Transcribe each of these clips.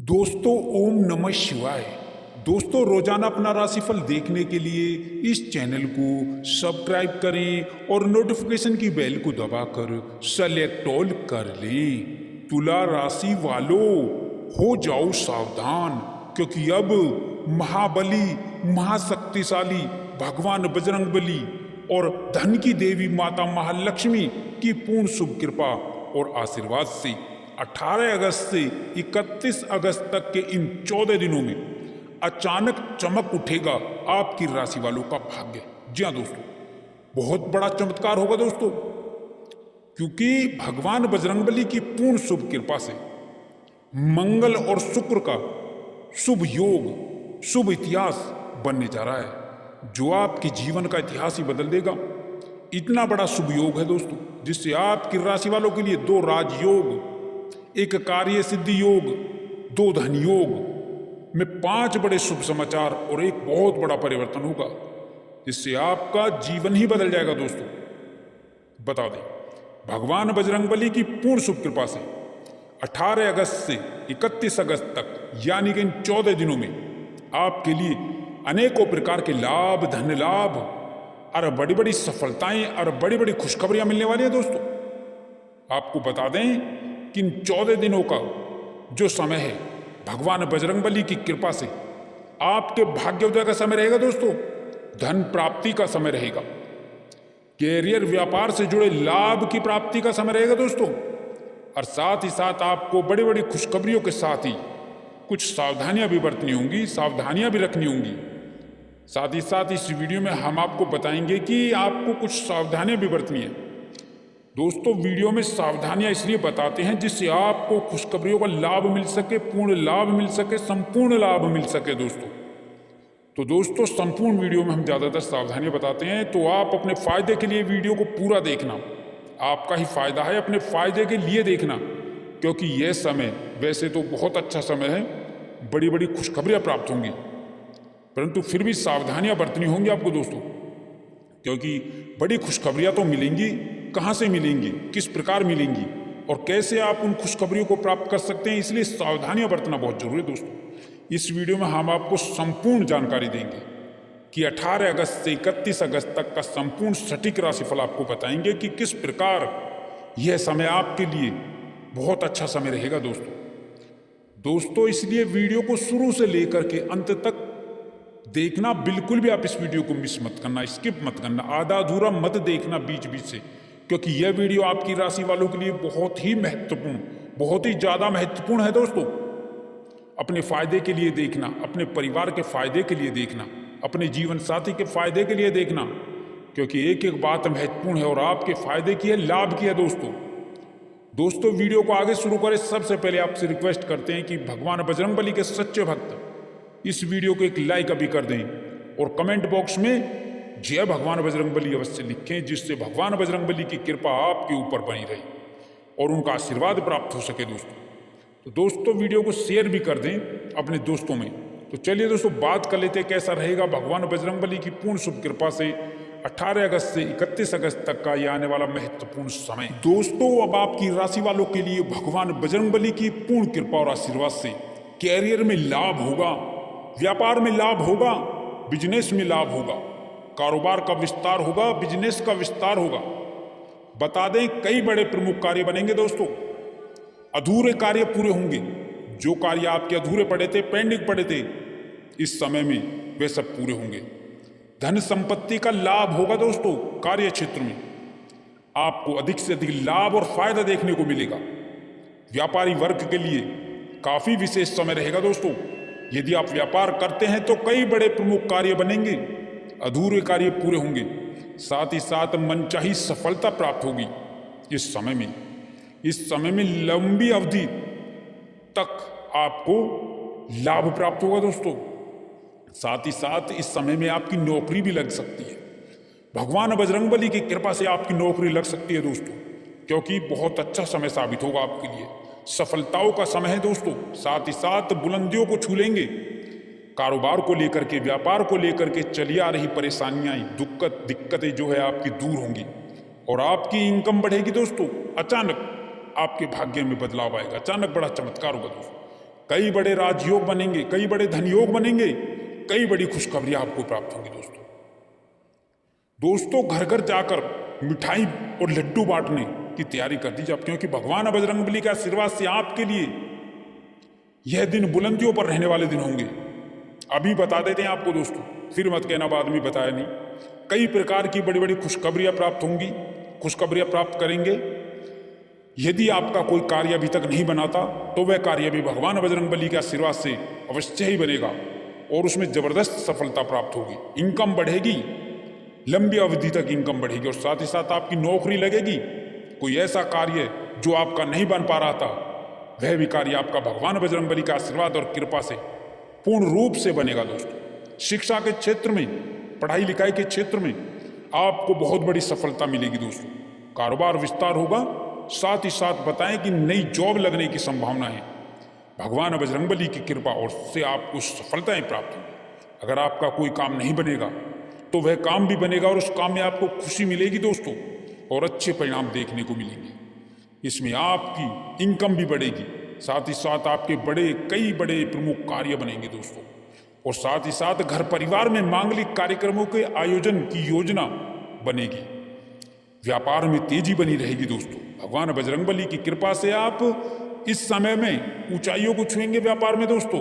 दोस्तों ओम नमः शिवाय। दोस्तों रोजाना अपना राशिफल देखने के लिए इस चैनल को सब्सक्राइब करें और नोटिफिकेशन की बेल को दबाकर सेलेक्ट ऑल कर लें। तुला राशि वालों हो जाओ सावधान, क्योंकि अब महाबली महाशक्तिशाली भगवान बजरंगबली और धन की देवी माता महालक्ष्मी की पूर्ण शुभ कृपा और आशीर्वाद से 18 अगस्त से 31 अगस्त तक के इन 14 दिनों में अचानक चमक उठेगा आपकी राशि वालों का भाग्य। जी हाँ दोस्तों, बहुत बड़ा चमत्कार होगा दोस्तों, क्योंकि भगवान बजरंगबली की पूर्ण शुभ कृपा से मंगल और शुक्र का शुभ योग, शुभ इतिहास बनने जा रहा है, जो आपके जीवन का इतिहास ही बदल देगा। इतना बड़ा शुभ योग है दोस्तों, जिससे आपकी राशि वालों के लिए 2 राजयोग, एक कार्य सिद्धि योग, 2 धन योग में 5 बड़े शुभ समाचार और एक बहुत बड़ा परिवर्तन होगा, जिससे आपका जीवन ही बदल जाएगा दोस्तों। बता दें, भगवान बजरंगबली की पूर्ण शुभ कृपा से 18 अगस्त से 31 अगस्त तक, यानी कि इन 14 दिनों में आपके लिए अनेकों प्रकार के लाभ, धन लाभ और बड़ी बड़ी सफलताएं और बड़ी बड़ी खुशखबरियां मिलने वाली है दोस्तों। आपको बता दें कि इन 14 दिनों का जो समय है, भगवान बजरंगबली की कृपा से आपके भाग्योदय का समय रहेगा दोस्तों, धन प्राप्ति का समय रहेगा, कैरियर व्यापार से जुड़े लाभ की प्राप्ति का समय रहेगा दोस्तों, और साथ ही साथ आपको बड़ी बड़ी खुशखबरियों के साथ ही कुछ सावधानियां भी बरतनी होंगी, सावधानियां भी रखनी होंगी। साथ ही साथ इस वीडियो में हम आपको बताएंगे कि आपको कुछ सावधानियां भी बरतनी है दोस्तों। वीडियो में सावधानियां इसलिए बताते हैं जिससे आपको खुशखबरियों का लाभ मिल सके, पूर्ण लाभ मिल सके, संपूर्ण लाभ मिल सके दोस्तों। तो दोस्तों, संपूर्ण वीडियो में हम ज़्यादातर सावधानियां बताते हैं, तो आप अपने फायदे के लिए वीडियो को पूरा देखना। आपका ही फायदा है, अपने फायदे के लिए देखना, क्योंकि यह समय वैसे तो बहुत अच्छा समय है, बड़ी बड़ी खुशखबरियाँ प्राप्त होंगी, परंतु फिर भी सावधानियां बरतनी होंगी आपको दोस्तों, क्योंकि बड़ी खुशखबरियां तो मिलेंगी, कहाँ से मिलेंगी, किस प्रकार मिलेंगी और कैसे आप उन खुशखबरियों को प्राप्त कर सकते हैं, इसलिए सावधानियां बरतना बहुत जरूरी है दोस्तों। इस वीडियो में हम आपको संपूर्ण जानकारी देंगे कि 18 अगस्त से 31 अगस्त तक का संपूर्ण सटीक राशिफल आपको बताएंगे कि किस प्रकार यह समय आपके लिए बहुत अच्छा समय रहेगा दोस्तों। इसलिए वीडियो को शुरू से लेकर के अंत तक देखना, बिल्कुल भी आप इस वीडियो को मिस मत करना, स्किप मत करना, आधा अधूरा मत देखना बीच बीच से, क्योंकि यह वीडियो आपकी राशि वालों के लिए बहुत ही महत्वपूर्ण, बहुत ही ज़्यादा महत्वपूर्ण है दोस्तों। अपने फायदे के लिए देखना, अपने परिवार के फायदे के लिए देखना, अपने जीवन साथी के फायदे के लिए देखना, क्योंकि एक एक बात महत्वपूर्ण है और आपके फायदे की है, लाभ की है दोस्तों। वीडियो को आगे शुरू करें, सबसे पहले आपसे रिक्वेस्ट करते हैं कि भगवान बजरंगबली के सच्चे भक्त इस वीडियो को एक लाइक अभी कर दें और कमेंट बॉक्स में जय भगवान बजरंगबली अवश्य लिखें, जिससे भगवान बजरंगबली की कृपा आपके ऊपर बनी रही और उनका आशीर्वाद प्राप्त हो सके दोस्तों। तो दोस्तों, वीडियो को शेयर भी कर दें अपने दोस्तों में। तो चलिए दोस्तों, बात कर लेते हैं कैसा रहेगा भगवान बजरंगबली की पूर्ण शुभ कृपा से 18 अगस्त से 31 अगस्त तक का यह आने वाला महत्वपूर्ण समय दोस्तों। अब आपकी राशि वालों के लिए भगवान बजरंगबली की पूर्ण कृपा और आशीर्वाद से कैरियर में लाभ होगा, व्यापार में लाभ होगा, बिजनेस में लाभ होगा, कारोबार का विस्तार होगा, बिजनेस का विस्तार होगा। बता दें, कई बड़े प्रमुख कार्य बनेंगे दोस्तों, अधूरे कार्य पूरे होंगे। जो कार्य आपके अधूरे पड़े थे, पेंडिंग पड़े थे, इस समय में वे सब पूरे होंगे। धन संपत्ति का लाभ होगा दोस्तों, कार्य क्षेत्र में आपको अधिक से अधिक लाभ और फायदा देखने को मिलेगा। व्यापारी वर्ग के लिए काफी विशेष समय रहेगा दोस्तों। यदि आप व्यापार करते हैं तो कई बड़े प्रमुख कार्य बनेंगे, अधूरे कार्य पूरे होंगे, साथ ही साथ मनचाही सफलता प्राप्त होगी। इस समय में लंबी अवधि तक आपको लाभ प्राप्त होगा दोस्तों। साथ ही साथ इस समय में आपकी नौकरी भी लग सकती है। भगवान बजरंगबली की कृपा से आपकी नौकरी लग सकती है दोस्तों, क्योंकि बहुत अच्छा समय साबित होगा आपके लिए। सफलताओं का समय है दोस्तों, साथ ही साथ बुलंदियों को छू लेंगे। कारोबार को लेकर के, व्यापार को लेकर के चली आ रही परेशानियां, दिक्कतें जो है आपकी दूर होंगी और आपकी इनकम बढ़ेगी दोस्तों। अचानक आपके भाग्य में बदलाव आएगा, अचानक बड़ा चमत्कार होगा दोस्तों। कई बड़े राजयोग बनेंगे, कई बड़े धनयोग बनेंगे, कई बड़ी खुशखबरियां आपको प्राप्त होंगी दोस्तों। दोस्तों घर घर जाकर मिठाई और लड्डू बांटने की तैयारी कर दीजिए आप, क्योंकि भगवान बजरंगबली के आशीर्वाद से आपके लिए यह दिन बुलंदियों पर रहने वाले दिन होंगे। अभी बता देते हैं आपको दोस्तों, फिर मत कहना बाद में बताया नहीं। कई प्रकार की बड़ी बड़ी खुशखबरियां प्राप्त होंगी, खुशखबरियां प्राप्त करेंगे। यदि आपका कोई कार्य अभी तक नहीं बनाता तो वह कार्य भी भगवान बजरंगबली के आशीर्वाद से अवश्य ही बनेगा और उसमें जबरदस्त सफलता प्राप्त होगी। इनकम बढ़ेगी, लंबी अवधि तक इनकम बढ़ेगी और साथ ही साथ आपकी नौकरी लगेगी। कोई ऐसा कार्य जो आपका नहीं बन पा रहा था वह भी कार्य आपका भगवान बजरंगबली का आशीर्वाद और कृपा से पूर्ण रूप से बनेगा दोस्तों। शिक्षा के क्षेत्र में, पढ़ाई लिखाई के क्षेत्र में आपको बहुत बड़ी सफलता मिलेगी दोस्तों। कारोबार विस्तार होगा, साथ ही साथ बताएं कि नई जॉब लगने की संभावना है। भगवान बजरंगबली की कृपा और से आपको सफलताएं प्राप्त होंगी। अगर आपका कोई काम नहीं बनेगा तो वह काम भी बनेगा और उस काम में आपको खुशी मिलेगी दोस्तों और अच्छे परिणाम देखने को मिलेंगे। इसमें आपकी इनकम भी बढ़ेगी, साथ ही साथ आपके कई बड़े प्रमुख कार्य बनेंगे दोस्तों और साथ ही साथ घर परिवार में मांगलिक कार्यक्रमों के आयोजन की योजना बनेगी। व्यापार में तेजी बनी रहेगी दोस्तों। भगवान बजरंगबली की कृपा से आप इस समय में ऊंचाइयों को छुएंगे व्यापार में दोस्तों।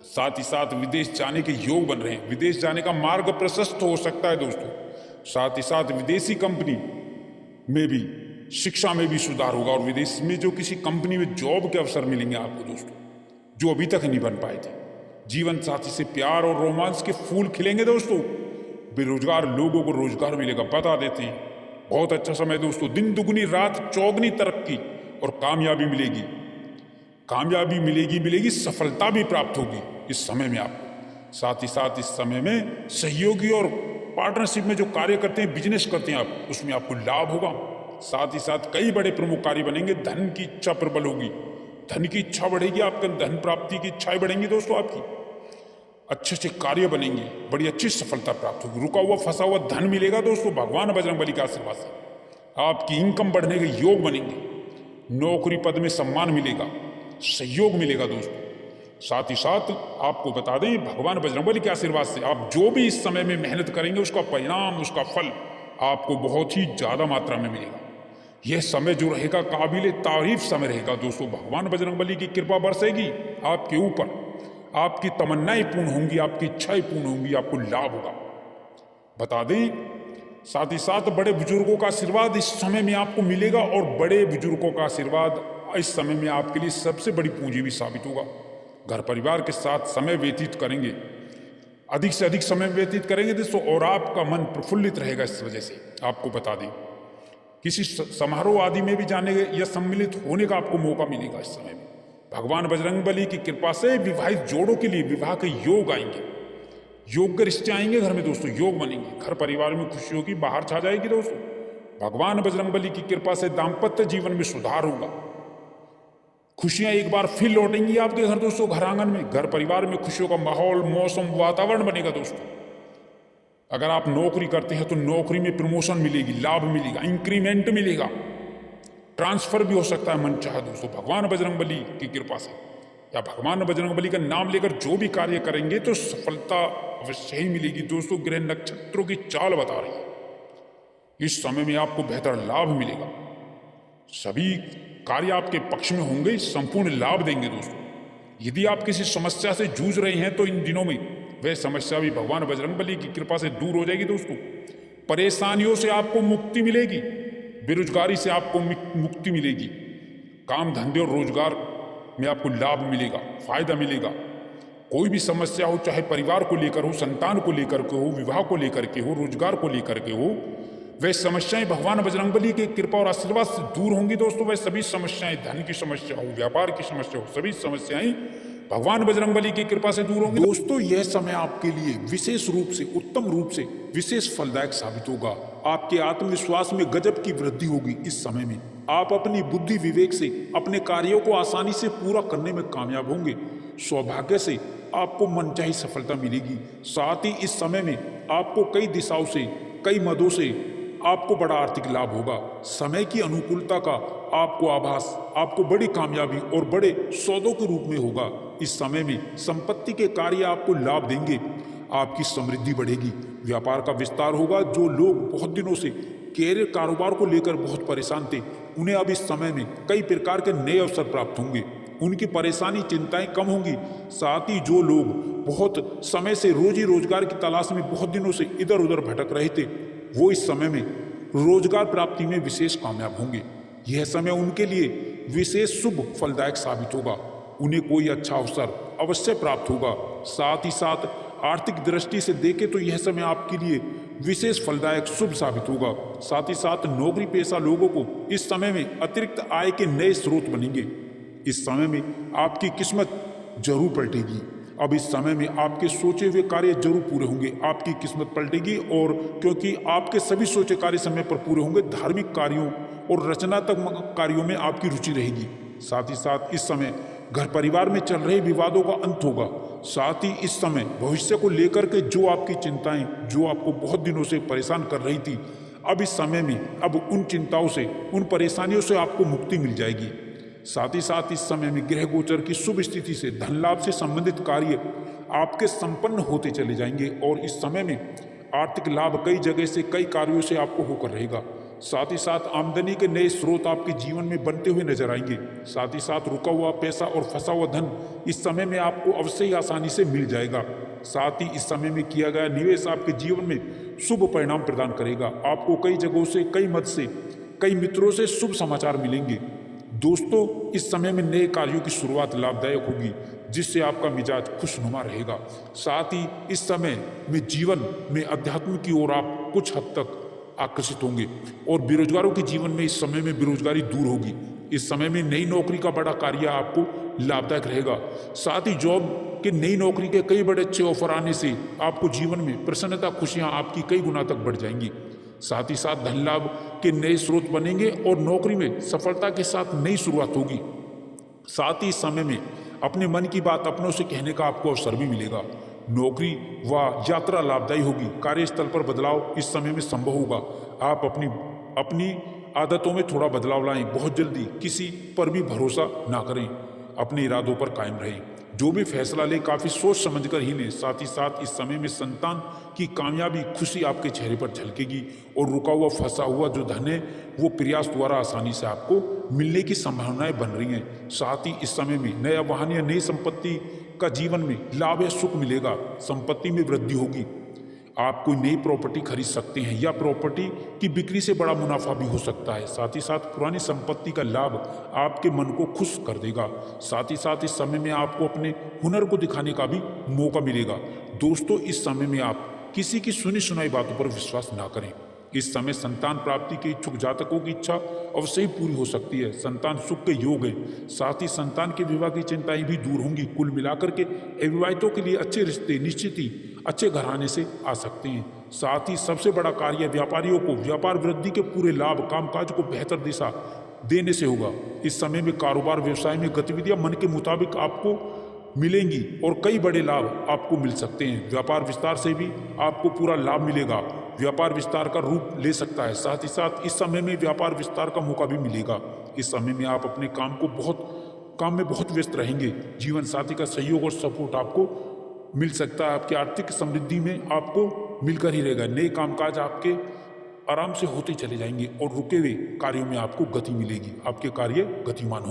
साथ ही साथ विदेश जाने के योग बन रहे हैं, विदेश जाने का मार्ग प्रशस्त हो सकता है दोस्तों। साथ ही साथ विदेशी कंपनी में भी, शिक्षा में भी सुधार होगा और विदेश में जो किसी कंपनी में जॉब के अवसर मिलेंगे आपको दोस्तों, जो अभी तक नहीं बन पाए थे। जीवन साथी से प्यार और रोमांस के फूल खिलेंगे दोस्तों। बेरोजगार लोगों को रोजगार मिलेगा। बता देते हैं बहुत अच्छा समय दोस्तों। दिन दुगनी रात चौगनी तरक्की और कामयाबी मिलेगी, कामयाबी मिलेगी, सफलता भी प्राप्त होगी इस समय में आपको। साथ ही साथ इस समय में सहयोगी और पार्टनरशिप में जो कार्य करते हैं, बिजनेस करते हैं आप, उसमें आपको लाभ होगा। साथ ही साथ कई बड़े प्रमुख कार्य बनेंगे। धन की इच्छा प्रबल होगी, धन की इच्छा बढ़ेगी, आपके धन प्राप्ति की इच्छाएं बढ़ेंगी दोस्तों आपकी। अच्छे अच्छे कार्य बनेंगे, बड़ी अच्छी सफलता प्राप्त होगी। रुका हुआ फंसा हुआ धन मिलेगा दोस्तों भगवान बजरंगबली के आशीर्वाद से। आपकी इनकम बढ़ने के योग बनेंगे, नौकरी पद में सम्मान मिलेगा, सहयोग मिलेगा दोस्तों। साथ ही साथ आपको बता दें, भगवान बजरंगबली के आशीर्वाद से आप जो भी इस समय में मेहनत करेंगे उसका परिणाम, उसका फल आपको बहुत ही ज्यादा मात्रा में मिलेगा। यह समय जो रहेगा काबिल तारीफ समय रहेगा दोस्तों। भगवान बजरंगबली की कृपा बरसेगी आपके ऊपर, आपकी तमन्नाएं पूर्ण होंगी, आपकी इच्छाएं पूर्ण होंगी, आपको लाभ होगा। बता दें, साथ ही साथ बड़े बुजुर्गों का आशीर्वाद इस समय में आपको मिलेगा और बड़े बुजुर्गों का आशीर्वाद इस समय में आपके लिए सबसे बड़ी पूंजी भी साबित होगा। घर परिवार के साथ समय व्यतीत करेंगे, अधिक से अधिक समय व्यतीत करेंगे दोस्तों और आपका मन प्रफुल्लित रहेगा। इस वजह से आपको बता दें, किसी समारोह आदि में भी जाने या सम्मिलित होने का आपको मौका मिलेगा इस समय में। भगवान बजरंगबली की कृपा से विवाहित जोड़ों के लिए विवाह के योग आएंगे, योग्य रिश्ते आएंगे घर में दोस्तों, योग बनेंगे। घर परिवार में खुशियों की बाहर छा जाएगी दोस्तों। भगवान बजरंगबली की कृपा से दाम्पत्य जीवन में सुधार होगा, खुशियां एक बार फिर लौटेंगी आपके घर दोस्तों। घर आंगन में, घर परिवार में खुशियों का माहौल, मौसम, वातावरण बनेगा दोस्तों। अगर आप नौकरी करते हैं तो नौकरी में प्रमोशन मिलेगी, लाभ मिलेगा, इंक्रीमेंट मिलेगा, ट्रांसफर भी हो सकता है मन चाहे दोस्तों भगवान बजरंगबली की कृपा से। या भगवान बजरंगबली का नाम लेकर जो भी कार्य करेंगे तो सफलता अवश्य ही मिलेगी दोस्तों। ग्रह नक्षत्रों की चाल बता रही है इस समय में आपको बेहतर लाभ मिलेगा। सभी कार्य आपके पक्ष में होंगे, संपूर्ण लाभ देंगे दोस्तों। यदि आप किसी समस्या से जूझ रहे हैं तो इन दिनों में वह समस्या भी भगवान बजरंगबली की कृपा से दूर हो जाएगी दोस्तों। परेशानियों से आपको मुक्ति मिलेगी, बेरोजगारी से आपको मुक्ति मिलेगी, काम धंधे और रोजगार में आपको लाभ मिलेगा, फायदा मिलेगा। कोई भी समस्या हो, चाहे परिवार को लेकर हो, संतान को लेकर के हो, विवाह को लेकर के हो, रोजगार को लेकर के हो, वह समस्याएं भगवान बजरंगबली के कृपा और आशीर्वाद से दूर होंगी दोस्तों। वह सभी समस्याएं, धन की समस्या हो, व्यापार की समस्या हो, सभी समस्याएं भगवान बजरंगबली की कृपा से दूर होंगी दोस्तों। यह समय आपके लिए विशेष रूप से, उत्तम रूप से विशेष फलदायक साबित होगा। आपके आत्मविश्वास में गजब की वृद्धि होगी इस समय में। आप अपनी बुद्धि विवेक से अपने कार्यों को आसानी से पूरा करने में कामयाब होंगे। सौभाग्य से आपको मनचाही सफलता मिलेगी। साथ ही इस समय में आपको कई दिशाओं से, कई मदों से आपको बड़ा आर्थिक लाभ होगा। समय की अनुकूलता का आपको आभास आपको बड़ी कामयाबी और बड़े सौदों के रूप में होगा। इस समय में संपत्ति के कार्य आपको लाभ देंगे, आपकी समृद्धि बढ़ेगी, व्यापार का विस्तार होगा। जो लोग बहुत दिनों से कैरियर कारोबार को लेकर बहुत परेशान थे, उन्हें अब इस समय में कई प्रकार के नए अवसर प्राप्त होंगे, उनकी परेशानी चिंताएं कम होंगी। साथ ही जो लोग बहुत समय से रोजी रोजगार की तलाश में बहुत दिनों से इधर उधर भटक रहे थे, वो इस समय में रोजगार प्राप्ति में विशेष कामयाब होंगे। यह समय उनके लिए विशेष शुभ फलदायक साबित होगा, उन्हें कोई अच्छा अवसर अवश्य प्राप्त होगा। साथ ही साथ आर्थिक दृष्टि से देखें तो यह समय आपके लिए विशेष फलदायक शुभ साबित होगा। साथ ही साथ नौकरी पेशा लोगों को इस समय में अतिरिक्त आय के नए स्रोत बनेंगे। इस समय में आपकी किस्मत जरूर पलटेगी। अब इस समय में आपके सोचे हुए कार्य जरूर पूरे होंगे, आपकी किस्मत पलटेगी। और क्योंकि आपके सभी सोचे कार्य समय पर पूरे होंगे, धार्मिक कार्यों और रचनात्मक कार्यों में आपकी रुचि रहेगी। साथ ही साथ इस समय घर परिवार में चल रहे विवादों का अंत होगा। साथ ही इस समय भविष्य को लेकर के जो आपकी चिंताएं, जो आपको बहुत दिनों से परेशान कर रही थी, अब इस समय में अब उन चिंताओं से, उन परेशानियों से आपको मुक्ति मिल जाएगी। साथ ही साथ इस समय में ग्रह गोचर की शुभ स्थिति से धन लाभ से संबंधित कार्य आपके संपन्न होते चले जाएंगे और इस समय में आर्थिक लाभ कई जगह से, कई कार्यों से आपको होकर रहेगा। साथ ही साथ आमदनी के नए स्रोत आपके जीवन में बनते हुए नजर आएंगे। साथ ही साथ रुका हुआ पैसा और फंसा हुआ धन इस समय में आपको अवश्य ही आसानी से मिल जाएगा। साथ ही इस समय में किया गया निवेश आपके जीवन में शुभ परिणाम प्रदान करेगा। आपको कई जगहों से, कई मत से, कई मित्रों से शुभ समाचार मिलेंगे। दोस्तों, इस समय में नए कार्यों की शुरुआत लाभदायक होगी, जिससे आपका मिजाज खुशनुमा रहेगा। साथ ही इस समय में जीवन में अध्यात्म की ओर आप कुछ हद तक आकर्षित होंगे और बेरोजगारों के जीवन में इस समय में बेरोजगारी दूर होगी। इस समय में नई नौकरी का बड़ा कार्य आपको लाभदायक रहेगा। साथ ही जॉब के, नई नौकरी के कई बड़े अच्छे ऑफर आने से आपको जीवन में प्रसन्नता, खुशियां आपकी कई गुना तक बढ़ जाएंगी। साथ ही साथ धन लाभ के नए स्रोत बनेंगे और नौकरी में सफलता के साथ नई शुरुआत होगी। साथ ही इस समय में अपने मन की बात अपनों से कहने का आपको अवसर भी मिलेगा। नौकरी व यात्रा लाभदायी होगी। कार्यस्थल पर बदलाव इस समय में संभव होगा। आप अपनी आदतों में थोड़ा बदलाव लाएं। बहुत जल्दी किसी पर भी भरोसा ना करें, अपने इरादों पर कायम रहें। जो भी फैसला लें काफ़ी सोच समझकर ही लें। साथ ही साथ इस समय में संतान की कामयाबी, खुशी आपके चेहरे पर झलकेगी और रुका हुआ, फंसा हुआ जो धन है वो प्रयास द्वारा आसानी से आपको मिलने की संभावनाएं बन रही हैं। साथ ही इस समय में नया वाहन या नई संपत्ति का जीवन में लाभ या सुख मिलेगा। संपत्ति में वृद्धि होगी। आप कोई नई प्रॉपर्टी खरीद सकते हैं या प्रॉपर्टी की बिक्री से बड़ा मुनाफा भी हो सकता है। साथ ही साथ पुरानी संपत्ति का लाभ आपके मन को खुश कर देगा। साथ ही साथ इस समय में आपको अपने हुनर को दिखाने का भी मौका मिलेगा। दोस्तों, इस समय में आप किसी की सुनी सुनाई बातों पर विश्वास ना करें। इस समय संतान प्राप्ति के इच्छुक जातकों की इच्छा अवश्य ही पूरी हो सकती है। संतान सुख के योग है। साथ ही संतान के विवाह की चिंताएं भी दूर होंगी। कुल मिलाकर के अविवाहितों के लिए अच्छे रिश्ते निश्चित ही अच्छे घराने से आ सकते हैं। साथ ही सबसे बड़ा कार्य व्यापारियों को व्यापार वृद्धि के पूरे लाभ, कामकाज को बेहतर दिशा देने से होगा। इस समय में कारोबार व्यवसाय में गतिविधियां मन के मुताबिक आपको मिलेंगी और कई बड़े लाभ आपको मिल सकते हैं। व्यापार विस्तार से भी आपको पूरा लाभ मिलेगा। व्यापार विस्तार का रूप ले सकता है। साथ ही साथ इस समय में व्यापार विस्तार का मौका भी मिलेगा। इस समय में आप अपने काम में बहुत व्यस्त रहेंगे। जीवन साथी का सहयोग और सपोर्ट आपको मिल सकता है। आपकी आर्थिक समृद्धि में आपको मिलकर ही रहेगा। नए कामकाज आपके आराम से होते चले जाएंगे और रुके हुए कार्यों में आपको गति मिलेगी। आपके कार्य गतिमान होंगे।